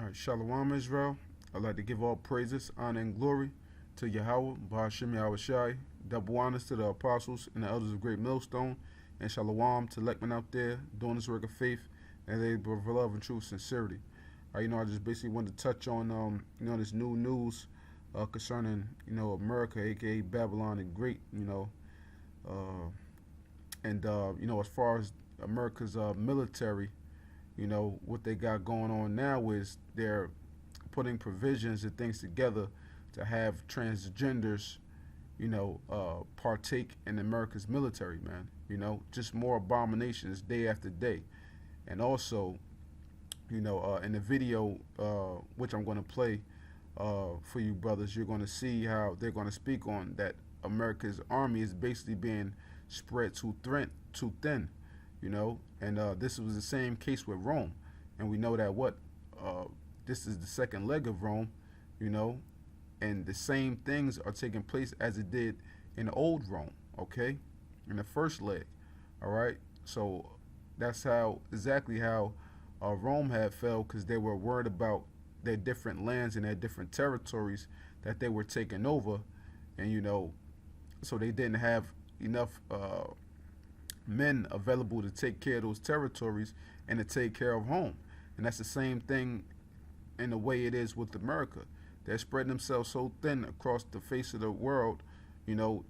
All right, Shalom Israel. I'd like to give all praises, honor, and glory to Yahweh, Bahashim Yahweh Shai. Double honors to the apostles and the elders of Great Millstone, and Shalom to Lekman out there doing this work of faith, and they for love and truth, sincerity. I just basically wanted to touch on this new news concerning America, aka Babylon the Great. As far as America's military. What they got going on now is they're putting provisions and things together to have transgenders, partake in America's military, man. Just more abominations day after day. And also, in the video, which I'm going to play for you brothers, you're going to see how they're going to speak on that America's army is basically being spread too thin. And this was the same case with Rome, and we know that this is the second leg of Rome, and the same things are taking place as it did in old Rome, okay, in the first leg. All right, so that's exactly how Rome had fell, because they were worried about their different lands and their different territories that they were taking over, and so they didn't have enough men available to take care of those territories and to take care of home. And that's the same thing in the way it is with America. They're spreading themselves so thin across the face of the world,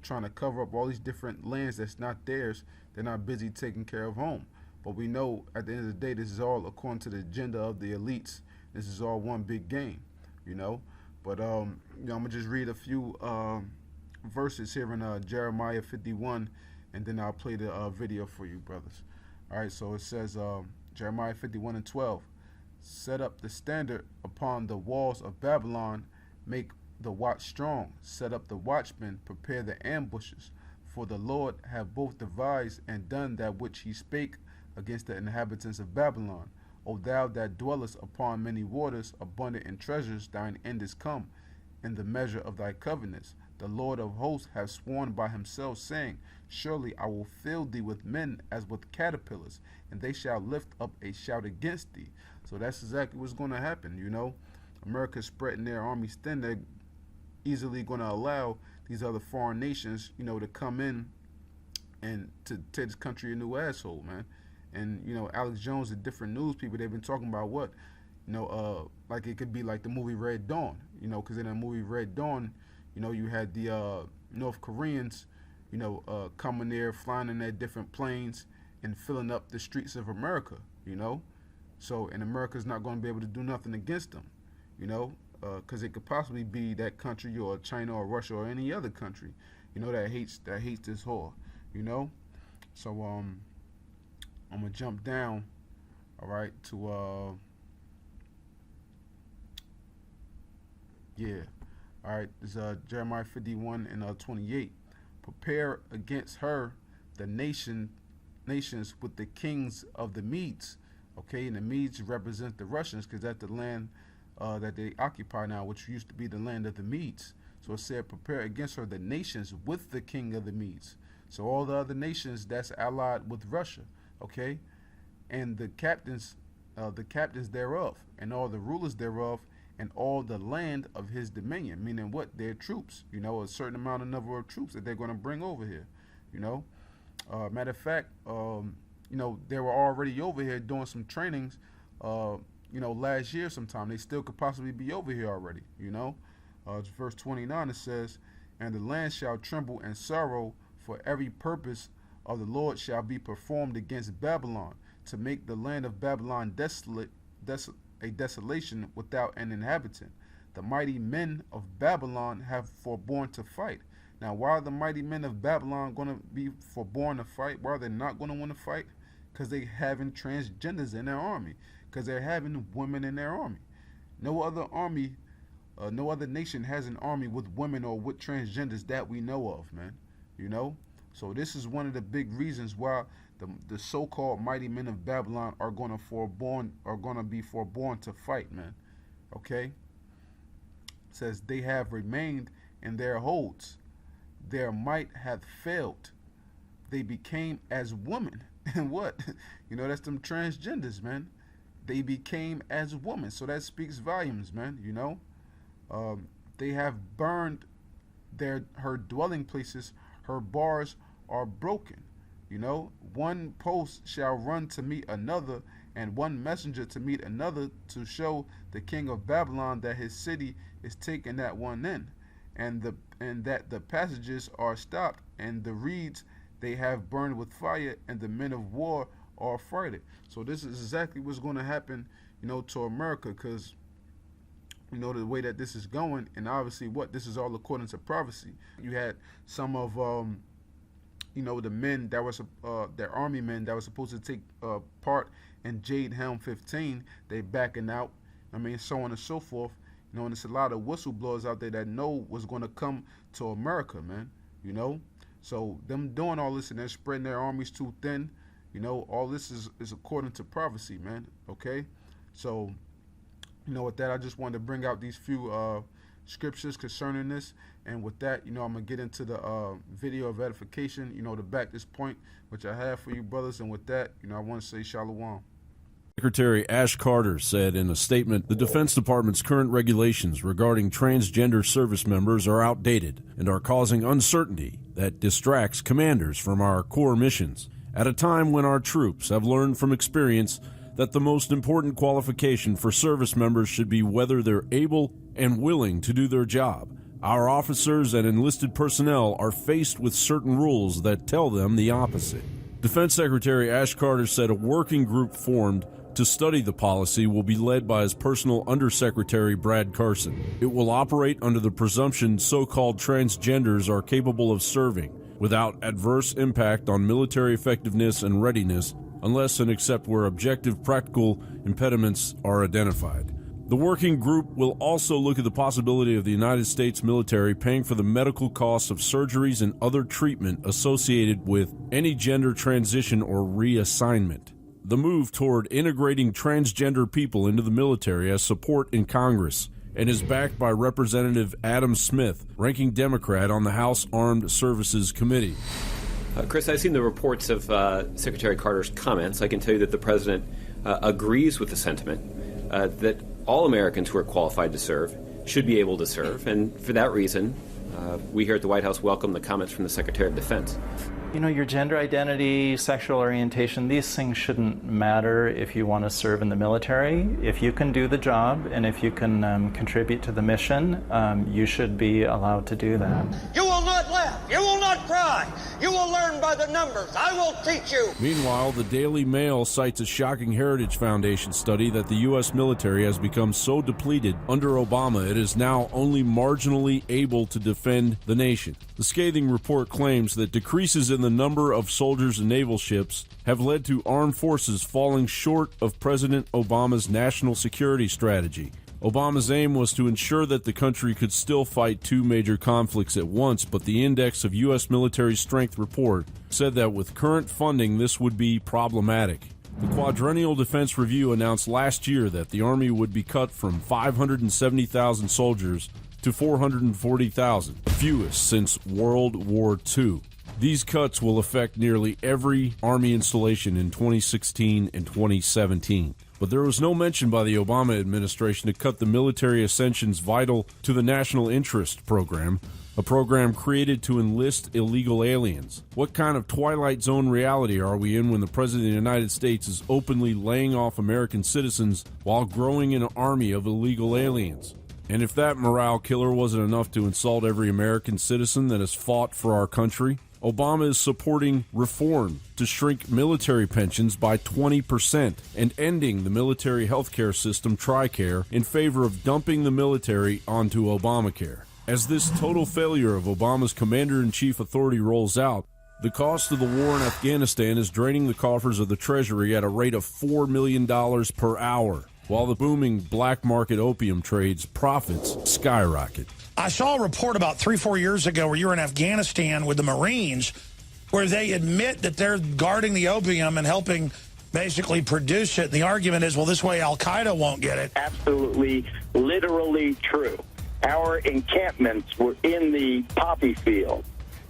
trying to cover up all these different lands that's not theirs. They're not busy taking care of home. But we know at the end of the day, this is all according to the agenda of the elites. This is all one big game, But I'm gonna just read a few verses here in Jeremiah 51, and then I'll play the video for you, brothers. All right, so it says, Jeremiah 51:12, set up the standard upon the walls of Babylon, make the watch strong, set up the watchmen, prepare the ambushes, for the Lord have both devised and done that which he spake against the inhabitants of Babylon. O thou that dwellest upon many waters, abundant in treasures, thine end is come, in the measure of thy covenants. The Lord of hosts hath sworn by himself, saying, surely I will fill thee with men as with caterpillars, and they shall lift up a shout against thee. So that's exactly what's going to happen, America's spreading their armies thin. They're easily going to allow these other foreign nations, to come in and to take this country a new asshole, man. And, Alex Jones and different news people, they've been talking about what? Like it could be like the movie Red Dawn, because in that movie Red Dawn, you had the North Koreans, coming there, flying in their different planes and filling up the streets of America, So, and America's not going to be able to do nothing against them, because it could possibly be that country or China or Russia or any other country, that hates this whore, So, I'm going to jump down, all right, to, all right, this is Jeremiah 51:28. Prepare against her the nations with the kings of the Medes. Okay, and the Medes represent the Russians, because that's the land that they occupy now, which used to be the land of the Medes. So it said, prepare against her the nations with the king of the Medes. So all the other nations that's allied with Russia, okay, and the captains thereof, and all the rulers thereof, and all the land of his dominion, meaning what? Their troops, a certain amount of number of troops that they're going to bring over here, Matter of fact, they were already over here doing some trainings, last year sometime. They still could possibly be over here already, Verse 29, it says, and the land shall tremble and sorrow, for every purpose of the Lord shall be performed against Babylon, to make the land of Babylon a desolation without an inhabitant. The mighty men of Babylon have forborne to fight. Now, why are the mighty men of Babylon going to be forborne to fight? Why are they not going to want to fight? Because they having transgenders in their army. Because they're having women in their army. No other army, no other nation has an army with women or with transgenders that we know of, man. So this is one of the big reasons why the so-called mighty men of Babylon are going to be forborne to fight, man. Okay? It says they have remained in their holds. Their might hath failed. They became as women. And what? That's them transgenders, man. they became as women. So that speaks volumes, man. You know, they have burned her dwelling places. Her bars are broken. You know, one post shall run to meet another, and one messenger to meet another, to show the king of Babylon that his city is taken at one end, and that the passages are stopped, and the reeds they have burned with fire, and the men of war are affrighted. So this is exactly what's going to happen, you know, to America, because you know the way that this is going, and obviously this is all according to prophecy. You had some of you know, the men that was their army men that were supposed to take part in Jade Helm 15, they backing out. I mean, so on and so forth. You know, and there's a lot of whistleblowers out there that know what's going to come to America, man. You know, so them doing all this and they're spreading their armies too thin. You know, all this is according to prophecy, man. Okay, so you know, with that, I just wanted to bring out these few scriptures concerning this, and with that, you know, I'm gonna get into the video of edification, you know, to back this point which I have for you brothers. And with that, you know, I want to say shalom. Secretary Ash Carter said in a statement, the Defense Department's current regulations regarding transgender service members are outdated and are causing uncertainty that distracts commanders from our core missions. At a time when our troops have learned from experience that the most important qualification for service members should be whether they're able and willing to do their job, our officers and enlisted personnel are faced with certain rules that tell them the opposite. Defense Secretary Ash Carter said a working group formed to study the policy will be led by his personal Undersecretary Brad Carson. It will operate under the presumption so-called transgenders are capable of serving without adverse impact on military effectiveness and readiness unless and except where objective practical impediments are identified. The working group will also look at the possibility of the United States military paying for the medical costs of surgeries and other treatment associated with any gender transition or reassignment. The move toward integrating transgender people into the military has support in Congress and is backed by Representative Adam Smith, ranking Democrat on the House Armed Services Committee. Chris, I've seen the reports of Secretary Carter's comments. I can tell you that the President agrees with the sentiment that all Americans who are qualified to serve should be able to serve. And for that reason, we here at the White House welcome the comments from the Secretary of Defense. You know, your gender identity, sexual orientation, these things shouldn't matter if you want to serve in the military. If you can do the job and if you can contribute to the mission, you should be allowed to do that. You will not laugh. You will not cry. You will learn by the numbers. I will teach you. Meanwhile, the Daily Mail cites a shocking Heritage Foundation study that the U.S. military has become so depleted under Obama it is now only marginally able to defend the nation. The scathing report claims that decreases in the number of soldiers and naval ships have led to armed forces falling short of President Obama's national security strategy. Obama's aim was to ensure that the country could still fight two major conflicts at once, but the Index of U.S. Military Strength report said that with current funding, this would be problematic. The Quadrennial Defense Review announced last year that the Army would be cut from 570,000 soldiers to 440,000, the fewest since World War II. These cuts will affect nearly every Army installation in 2016 and 2017. But there was no mention by the Obama administration to cut the military ascensions vital to the National Interest Program, a program created to enlist illegal aliens. What kind of Twilight Zone reality are we in when the President of the United States is openly laying off American citizens while growing an army of illegal aliens? And if that morale killer wasn't enough to insult every American citizen that has fought for our country, Obama is supporting reform to shrink military pensions by 20% and ending the military health care system, TRICARE, in favor of dumping the military onto Obamacare. As this total failure of Obama's commander-in-chief authority rolls out, the cost of the war in Afghanistan is draining the coffers of the Treasury at a rate of $4 million per hour, while the booming black market opium trade's profits skyrocket. I saw a report about 3-4 years ago where you were in Afghanistan with the Marines, where they admit that they're guarding the opium and helping basically produce it. And the argument is, well, this way Al-Qaeda won't get it. Absolutely, literally true. Our encampments were in the poppy field.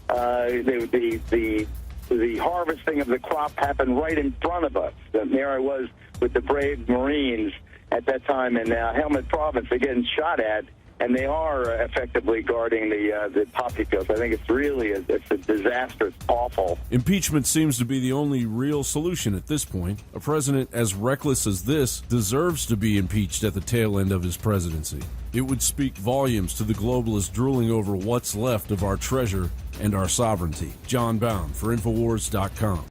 The the harvesting of the crop happened right in front of us. And there I was with the brave Marines at that time in Helmand Province. They're getting shot at, and they are effectively guarding the poppy fields. I think it's really it's a disaster. It's awful. Impeachment seems to be the only real solution at this point. A president as reckless as this deserves to be impeached at the tail end of his presidency. It would speak volumes to the globalists drooling over what's left of our treasure and our sovereignty. John Bound for Infowars.com.